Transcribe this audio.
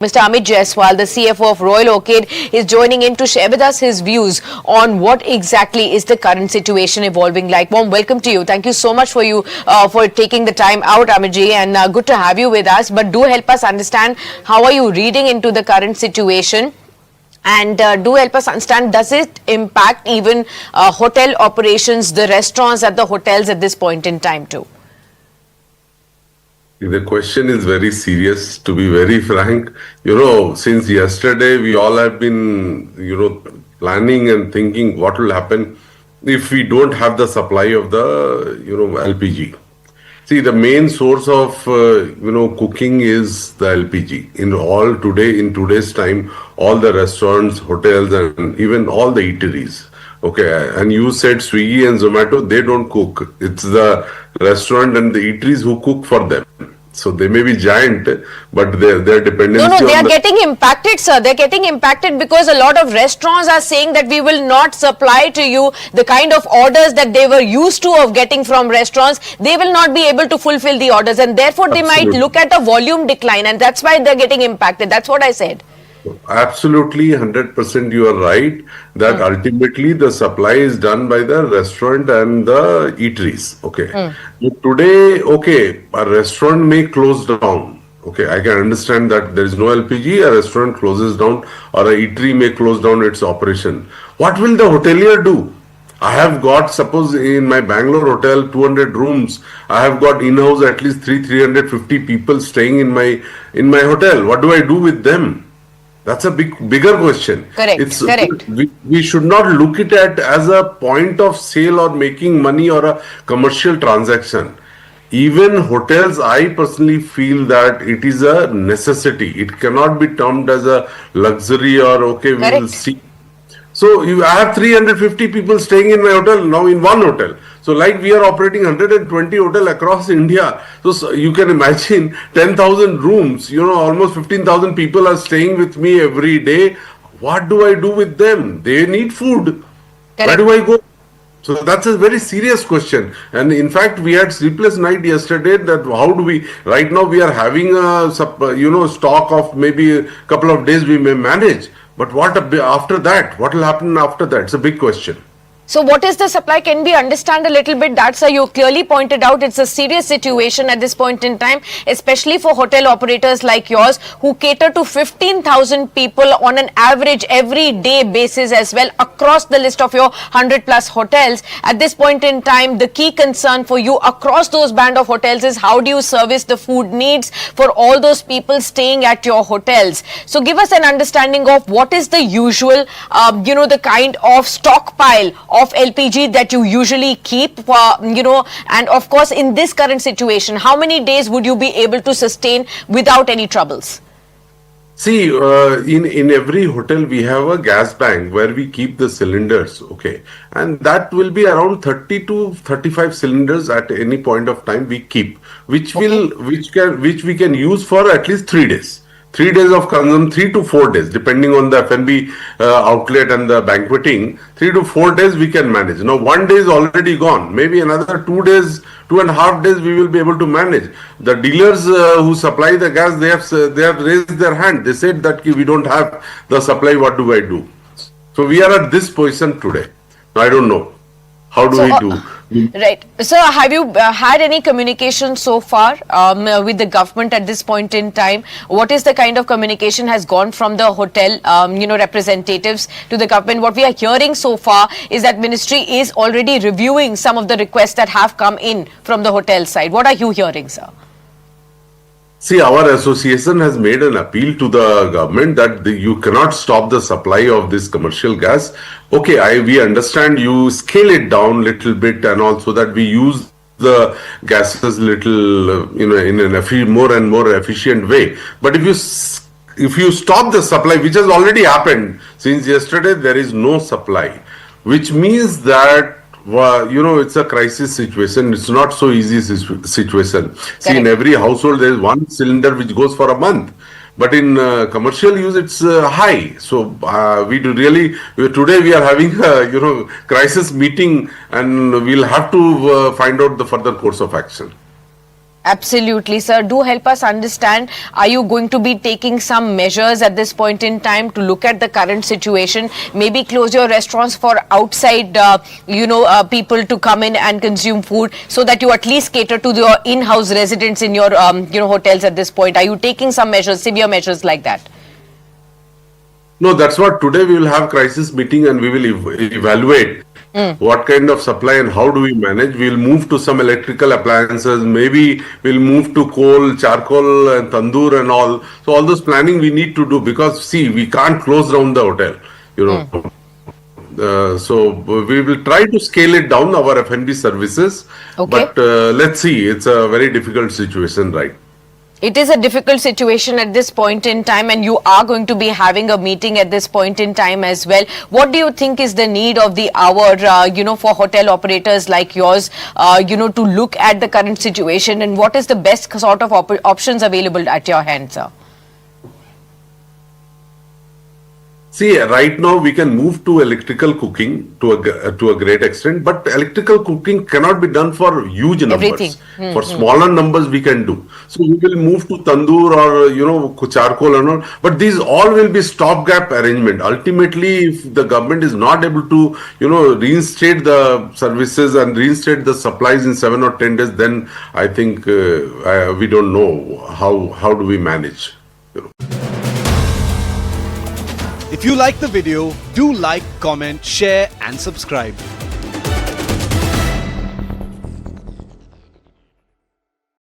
Mr. Amit Jaiswal, the CFO of Royal Orchid, is joining in to share with us his views on what exactly is the current situation evolving like. Warm welcome to you. Thank you so much for taking the time out, Amit ji, and good to have you with us. But do help us understand, how are you reading into the current situation? And do help us understand, does it impact even hotel operations, the restaurants at the hotels at this point in time too? The question is very serious, to be very frank. Since yesterday, we all have been, planning and thinking what will happen if we don't have the supply of the, LPG. See, the main source of, cooking is the LPG. In today's time, all the restaurants, hotels, and even all the eateries. Okay, and you said Swiggy and Zomato, they don't cook. It's the restaurant and the eateries who cook for them. So they may be giant, but their dependency No, they are getting impacted, sir. They're getting impacted because a lot of restaurants are saying that we will not supply to you the kind of orders that they were used to of getting from restaurants. They will not be able to fulfill the orders, and therefore they might look at a volume decline, and that's why they're getting impacted. That's what I said. Absolutely, 100% you are right that ultimately the supply is done by the restaurant and the eateries. Okay. Today, a restaurant may close down. Okay, I can understand that there is no LPG, a restaurant closes down, or a eatery may close down its operation. What will the hotelier do? I have got, suppose in my Bangalore hotel, 200 rooms. I have got in-house at least 350 people staying in my hotel. What do I do with them? That's a bigger question. Correct. We should not look at it as a point of sale or making money or a commercial transaction. Even hotels, I personally feel that it is a necessity. It cannot be termed as a luxury or we will see. So I have 350 people staying in my hotel now in one hotel. So like we are operating 120 hotels across India. So you can imagine 10,000 rooms, almost 15,000 people are staying with me every day. What do I do with them? They need food. Where do I go? So that's a very serious question. And in fact, we had sleepless night yesterday that how do we, right now we are having a, stock of maybe a couple of days we may manage. But what after that? What will happen after that? It's a big question. So what is the supply? Can we understand a little bit? That's you clearly pointed out. It's a serious situation at this point in time, especially for hotel operators like yours who cater to 15,000 people on an average every day basis as well across the list of your 100 plus hotels. At this point in time, the key concern for you across those band of hotels is how do you service the food needs for all those people staying at your hotels? So give us an understanding of what is the usual, the kind of stockpile of LPG that you usually keep, and of course in this current situation, how many days would you be able to sustain without any troubles? See, in every hotel we have a gas bank where we keep the cylinders, okay, and that will be around 30 to 35 cylinders at any point of time we keep, which we can use for at least 3 days. 3 days of consumption, 3 to 4 days, depending on the F&B outlet and the banqueting. 3 to 4 days we can manage. Now, 1 day is already gone. Maybe another 2 days, 2.5 days we will be able to manage. The dealers who supply the gas, they have raised their hand. They said that we don't have the supply. What do I do? So we are at this position today. Now, I don't know. How do we do? Right. So have you had any communication so far with the government at this point in time? What is the kind of communication has gone from the hotel, representatives to the government? What we are hearing so far is that ministry is already reviewing some of the requests that have come in from the hotel side. What are you hearing, sir? See, our association has made an appeal to the government that you cannot stop the supply of this commercial gas. Okay, we understand you scale it down little bit and also that we use the gases little, in a more and more efficient way. But if you stop the supply, which has already happened since yesterday, there is no supply, which means that it's a crisis situation. It's not so easy situation. See, in every household, there is one cylinder which goes for a month. But in commercial use, it's high. So today we are having a, crisis meeting and we'll have to find out the further course of action. Absolutely, sir. Do help us understand, are you going to be taking some measures at this point in time to look at the current situation? Maybe close your restaurants for outside, people to come in and consume food so that you at least cater to your in-house residents in your, hotels at this point. Are you taking some measures, severe measures like that? No, that's what today we will have crisis meeting and we will evaluate what kind of supply and how do we manage. We'll move to some electrical appliances. Maybe we'll move to coal, charcoal and tandoor and all. So all those planning we need to do because see, we can't close down the hotel, so we will try to scale it down our F&B services. Okay. But let's see, it's a very difficult situation, right? It is a difficult situation at this point in time, and you are going to be having a meeting at this point in time as well. What do you think is the need of the hour, for hotel operators like yours, to look at the current situation, and what is the best sort of options available at your hand, sir? See, right now we can move to electrical cooking to a great extent, but electrical cooking cannot be done for huge numbers. Everything. For smaller numbers we can do. So we will move to tandoor or charcoal and all. But these all will be stopgap arrangement. Ultimately, if the government is not able to reinstate the services and reinstate the supplies in 7 or 10 days, then I think we don't know how do we manage. If you like the video, do like, comment, share and subscribe.